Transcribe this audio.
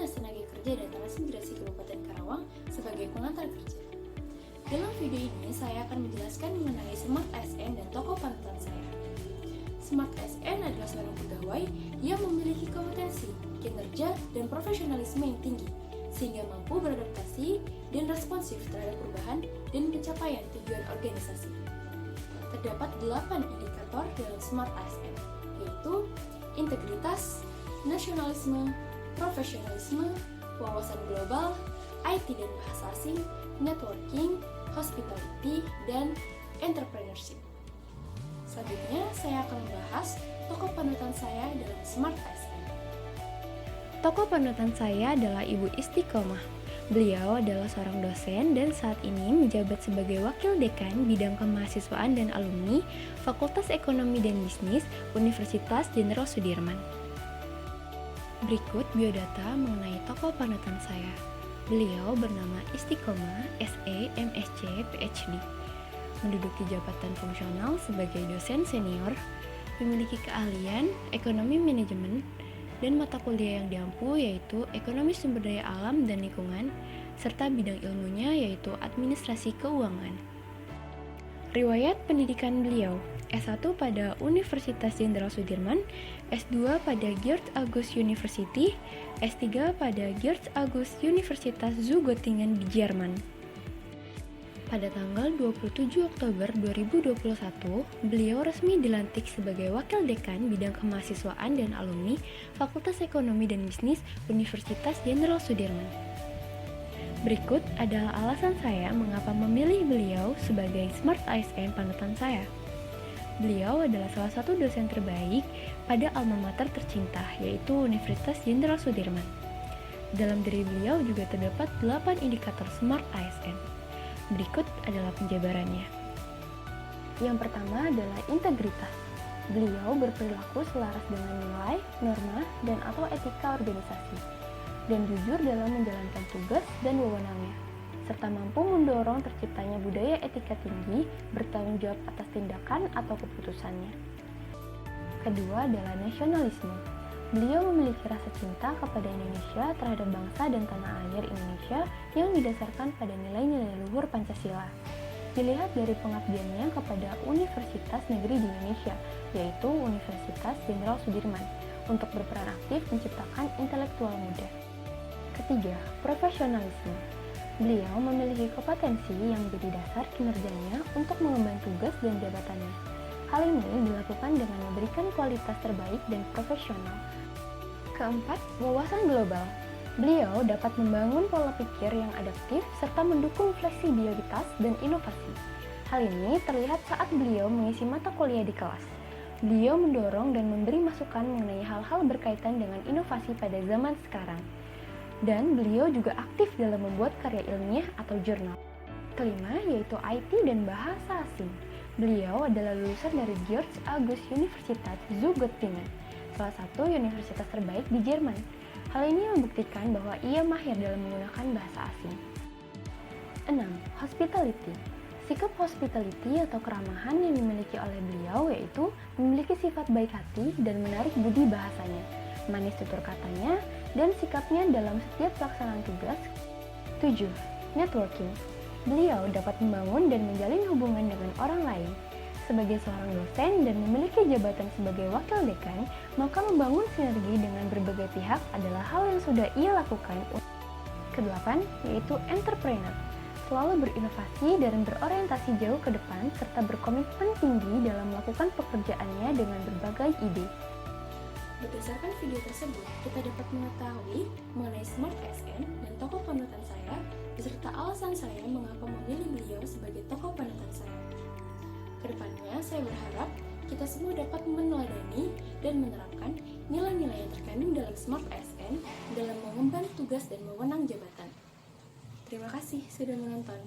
Dinas Tenaga Kerja dan Transmigrasi Kabupaten Karawang sebagai pengantar kerja. Dalam video ini, saya akan menjelaskan mengenai Smart ASN dan tokoh panutan saya. Smart ASN adalah seorang pegawai yang memiliki kompetensi, kinerja, dan profesionalisme yang tinggi, sehingga mampu beradaptasi dan responsif terhadap perubahan dan pencapaian tujuan organisasi. Terdapat 8 indikator dalam Smart ASN, yaitu integritas, nasionalisme, profesionalisme, wawasan global, IT dan bahasa asing, networking, hospitality, dan entrepreneurship. Selanjutnya, saya akan membahas tokoh panutan saya dalam Smart ASN. Tokoh panutan saya adalah Ibu Istiqomah. Beliau adalah seorang dosen dan saat ini menjabat sebagai Wakil Dekan Bidang Kemahasiswaan dan Alumni Fakultas Ekonomi dan Bisnis Universitas Jenderal Sudirman. Berikut biodata mengenai tokoh panutan saya. Beliau bernama Istiqomah, SE, MSc, PhD. Menduduki jabatan fungsional sebagai dosen senior, memiliki keahlian ekonomi manajemen, dan mata kuliah yang diampu yaitu ekonomi sumber daya alam dan lingkungan, serta bidang ilmunya yaitu administrasi keuangan. Riwayat pendidikan beliau: S1 pada Universitas Jenderal Sudirman, S2 pada Geert August University, S3 pada Geert August Universitas zu Göttingen di Jerman. Pada tanggal 27 Oktober 2021, beliau resmi dilantik sebagai Wakil Dekan Bidang Kemahasiswaan dan Alumni Fakultas Ekonomi dan Bisnis Universitas Jenderal Sudirman. Berikut adalah alasan saya mengapa memilih beliau sebagai Smart ASN panutan saya. Beliau adalah salah satu dosen terbaik pada alma mater tercinta, yaitu Universitas Jenderal Sudirman. Dalam diri beliau juga terdapat 8 indikator Smart ASN. Berikut adalah penjabarannya. Yang pertama adalah integritas. Beliau berperilaku selaras dengan nilai, norma, dan atau etika organisasi, dan jujur dalam menjalankan tugas dan wewenangnya, serta mampu mendorong terciptanya budaya etika tinggi, bertanggung jawab atas tindakan atau keputusannya. Kedua adalah nasionalisme. Beliau memiliki rasa cinta kepada Indonesia terhadap bangsa dan tanah air Indonesia yang didasarkan pada nilai-nilai luhur Pancasila. Dilihat dari pengabdiannya kepada Universitas Negeri di Indonesia, yaitu Universitas Jenderal Sudirman, untuk berperan aktif menciptakan intelektual muda. Ketiga, profesionalisme. Beliau memiliki kompetensi yang menjadi dasar kinerjanya untuk mengemban tugas dan jabatannya. Hal ini dilakukan dengan memberikan kualitas terbaik dan profesional. Keempat, wawasan global. Beliau dapat membangun pola pikir yang adaptif serta mendukung fleksibilitas dan inovasi. Hal ini terlihat saat beliau mengisi mata kuliah di kelas. Beliau mendorong dan memberi masukan mengenai hal-hal berkaitan dengan inovasi pada zaman sekarang. Dan beliau juga aktif dalam membuat karya ilmiah atau jurnal. Kelima, yaitu IT dan bahasa asing. Beliau adalah lulusan dari Geert August Universitas zu Göttingen, salah satu universitas terbaik di Jerman. Hal ini membuktikan bahwa ia mahir dalam menggunakan bahasa asing. 6. Hospitality. Sikap hospitality atau keramahan yang dimiliki oleh beliau yaitu memiliki sifat baik hati dan menarik budi bahasanya, manis tutur katanya, dan sikapnya dalam setiap pelaksanaan tugas. 7. Networking. Beliau dapat membangun dan menjalin hubungan dengan orang lain. Sebagai seorang dosen dan memiliki jabatan sebagai wakil dekan, maka membangun sinergi dengan berbagai pihak adalah hal yang sudah ia lakukan. Kedelapan, yaitu entrepreneur. Selalu berinovasi dan berorientasi jauh ke depan serta berkomitmen tinggi dalam melakukan pekerjaannya dengan berbagai ide. Berdasarkan video tersebut, kita dapat mengetahui mengenai Smart ASN dan tokoh panutan saya, beserta alasan saya mengapa memilih beliau sebagai tokoh panutan saya. Kedepannya, saya berharap kita semua dapat meneladani dan menerapkan nilai-nilai yang terkandung dalam Smart ASN dalam mengemban tugas dan wewenang jabatan. Terima kasih sudah menonton.